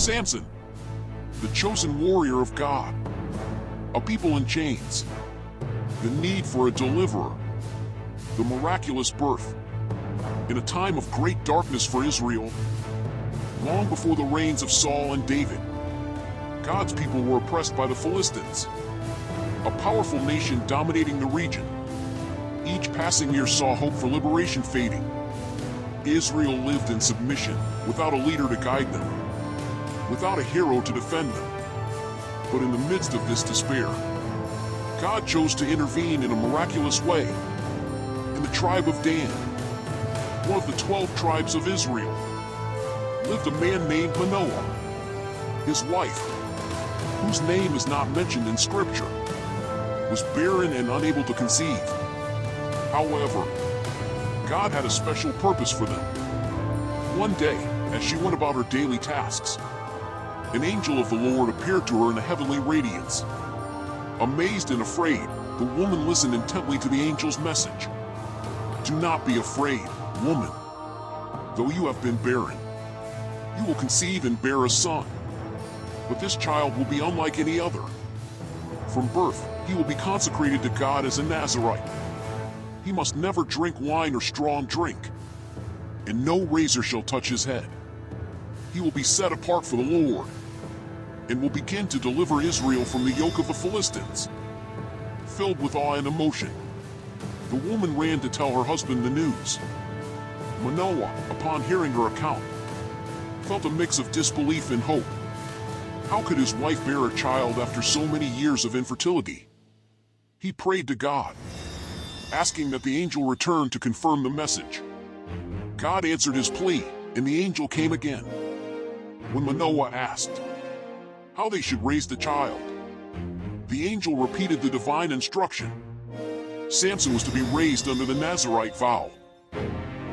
Samson, the chosen warrior of God, a people in chains, the need for a deliverer, the miraculous birth. In a time of great darkness for Israel, long before the reigns of Saul and David, God's people were oppressed by the Philistines, a powerful nation dominating the region. Each passing year saw hope for liberation fading. Israel lived in submission, without a leader to guide them, without a hero to defend them. But in the midst of this despair, God chose to intervene in a miraculous way. In the tribe of Dan, one of the 12 tribes of Israel, lived a man named Manoah. His wife, whose name is not mentioned in Scripture, was barren and unable to conceive. However, God had a special purpose for them. One day, as she went about her daily tasks, an angel of the Lord appeared to her in a heavenly radiance. Amazed and afraid, the woman listened intently to the angel's message. "Do not be afraid, woman. Though you have been barren, you will conceive and bear a son. But this child will be unlike any other. From birth, he will be consecrated to God as a Nazirite. He must never drink wine or strong drink, and no razor shall touch his head. He will be set apart for the Lord, and will begin to deliver Israel from the yoke of the Philistines." Filled with awe and emotion, the woman ran to tell her husband the news. Manoah, upon hearing her account, felt a mix of disbelief and hope. How could his wife bear a child after so many years of infertility? He prayed to God, asking that the angel return to confirm the message. God answered his plea, and the angel came again. When Manoah asked how they should raise the child, the angel repeated the divine instruction. Samson was to be raised under the Nazirite vow.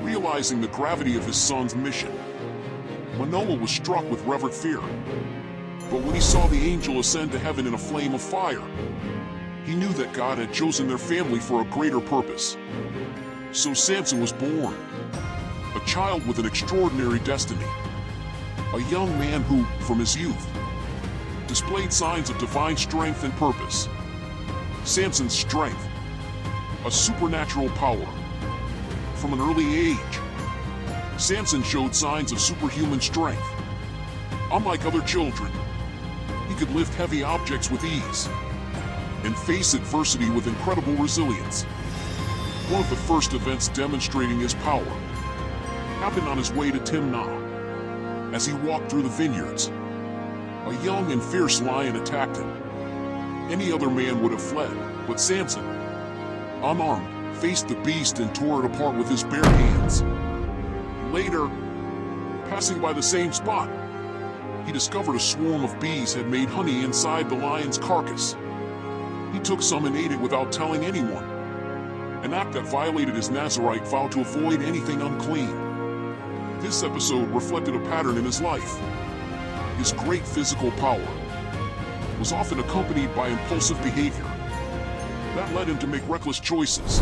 Realizing the gravity of his son's mission, Manoah was struck with reverent fear. But when he saw the angel ascend to heaven in a flame of fire, he knew that God had chosen their family for a greater purpose. So Samson was born, a child with an extraordinary destiny, a young man who, from his youth, displayed signs of divine strength and purpose. Samson's strength, a supernatural power. From an early age, Samson showed signs of superhuman strength. Unlike other children, he could lift heavy objects with ease and face adversity with incredible resilience. One of the first events demonstrating his power happened on his way to Timnah. As he walked through the vineyards, a young and fierce lion attacked him. Any other man would have fled, but Samson, unarmed, faced the beast and tore it apart with his bare hands. Later, passing by the same spot, he discovered a swarm of bees had made honey inside the lion's carcass. He took some and ate it without telling anyone, an act that violated his Nazirite vow to avoid anything unclean. This episode reflected a pattern in his life. His great physical power was often accompanied by impulsive behavior that led him to make reckless choices.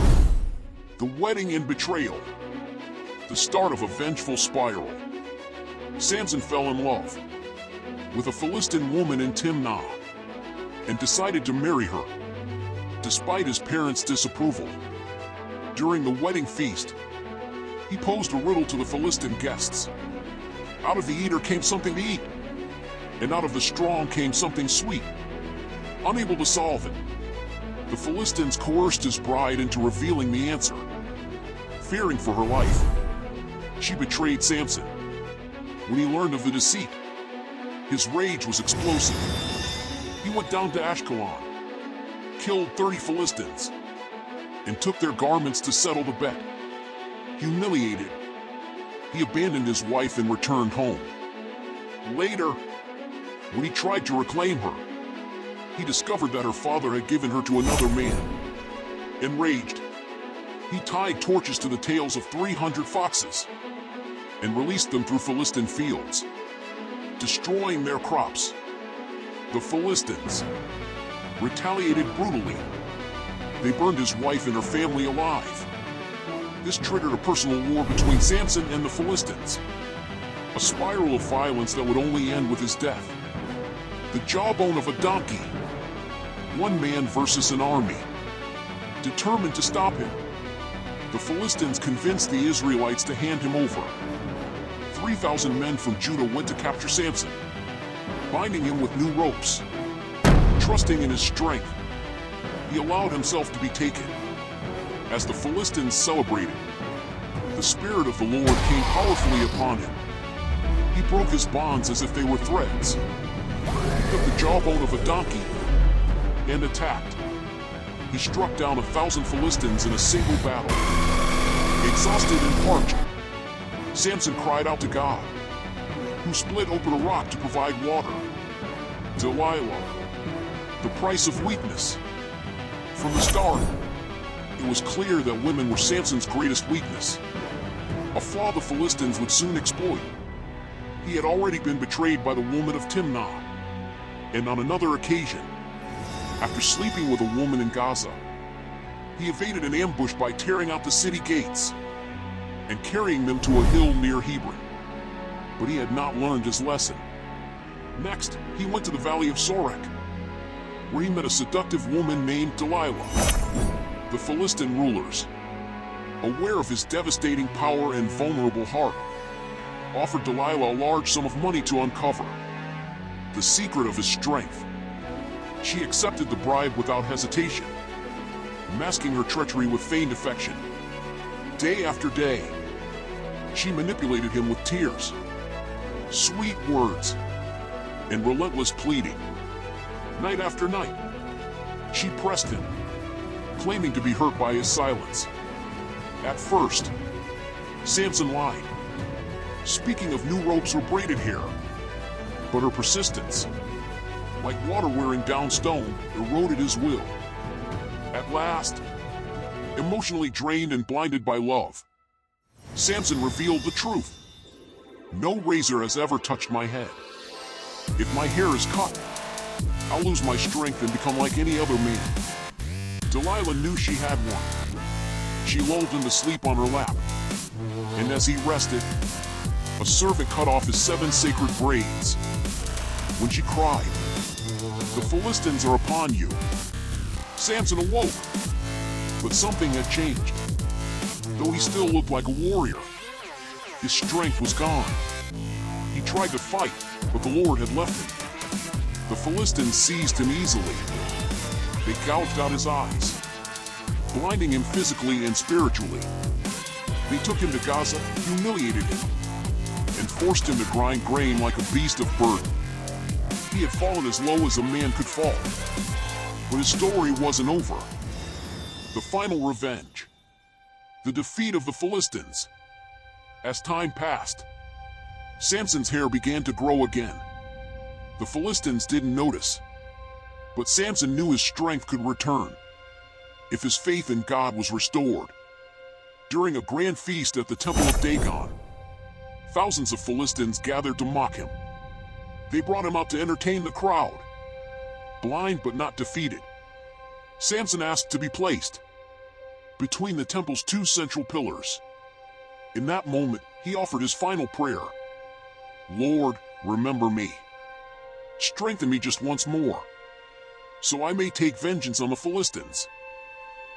The wedding and betrayal, the start of a vengeful spiral. Samson fell in love with a Philistine woman in Timnah and decided to marry her, despite his parents' disapproval. During the wedding feast, he posed a riddle to the Philistine guests. Out of the eater came something to eat, and out of the strong came something sweet. Unable to solve it, the Philistines coerced his bride into revealing the answer. Fearing for her life, she betrayed Samson. When he learned of the deceit, his rage was explosive. He went down to Ashkelon, killed 30 Philistines, and took their garments to settle the bet. Humiliated, he abandoned his wife and returned home. Later, when he tried to reclaim her, he discovered that her father had given her to another man. Enraged, he tied torches to the tails of 300 foxes and released them through Philistine fields, destroying their crops. The Philistines retaliated brutally. They burned his wife and her family alive. This triggered a personal war between Samson and the Philistines. a spiral of violence that would only end with his death. The jawbone of a donkey. One man versus an army, determined to stop him. The Philistines convinced the Israelites to hand him over. 3,000 men from Judah went to capture Samson, binding him with new ropes. Trusting in his strength, he allowed himself to be taken. As the Philistines celebrated, the Spirit of the Lord came powerfully upon him. He broke his bonds as if they were threads. He took the jawbone of a donkey and attacked. He struck down 1,000 Philistines in a single battle. Exhausted and parched, Samson cried out to God, who split open a rock to provide water. Delilah, the price of weakness. From the start, it was clear that women were Samson's greatest weakness, a flaw the Philistines would soon exploit. He had already been betrayed by the woman of Timnah, and on another occasion, after sleeping with a woman in Gaza, he evaded an ambush by tearing out the city gates and carrying them to a hill near Hebron. But he had not learned his lesson. Next, he went to the valley of Sorek, where he met a seductive woman named Delilah. The Philistine rulers, aware of his devastating power and vulnerable heart, offered Delilah a large sum of money to uncover the secret of his strength. She accepted the bribe without hesitation, masking her treachery with feigned affection. Day after day, she manipulated him with tears, sweet words, and relentless pleading. Night after night, she pressed him, claiming to be hurt by his silence. At first, Samson lied, speaking of new ropes or braided hair, but her persistence, like water wearing down stone, eroded his will. At last, emotionally drained and blinded by love, Samson revealed the truth. No razor has ever touched my head. If my hair is cut, I'll lose my strength and become like any other man. Delilah knew she had one. She lulled him to sleep on her lap, and as he rested, a servant cut off his 7 sacred braids. When she cried, "The Philistines are upon you," Samson awoke, but something had changed. Though he still looked like a warrior, his strength was gone. He tried to fight, but the Lord had left him. The Philistines seized him easily. They gouged out his eyes, blinding him physically and spiritually. They took him to Gaza, humiliated him, and forced him to grind grain like a beast of burden. He had fallen as low as a man could fall. But his story wasn't over. The final revenge. The defeat of the Philistines. As time passed, Samson's hair began to grow again. The Philistines didn't notice, but Samson knew his strength could return if his faith in God was restored. During a grand feast at the Temple of Dagon, thousands of Philistines gathered to mock him. They brought him out to entertain the crowd. Blind but not defeated, Samson asked to be placed between the temple's 2 central pillars. In that moment, he offered his final prayer. "Lord, remember me. Strengthen me just once more, so I may take vengeance on the Philistines."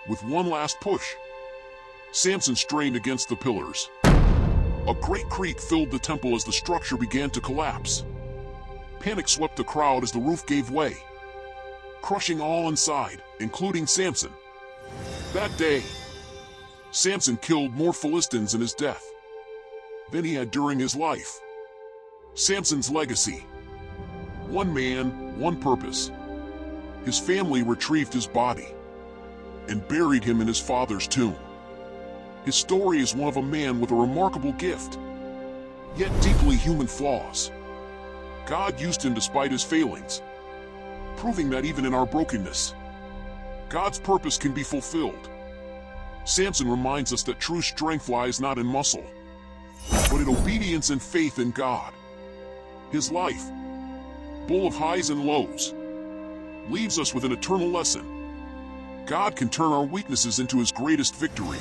With one last push, Samson strained against the pillars. A great creak filled the temple as the structure began to collapse. Panic swept the crowd as the roof gave way, crushing all inside, including Samson. That day, Samson killed more Philistines in his death than he had during his life. Samson's legacy. One man, one purpose. His family retrieved his body and buried him in his father's tomb. His story is one of a man with a remarkable gift, yet deeply human flaws. God used him despite his failings, proving that even in our brokenness, God's purpose can be fulfilled. Samson reminds us that true strength lies not in muscle, but in obedience and faith in God. His life, full of highs and lows, leaves us with an eternal lesson. God can turn our weaknesses into his greatest victory.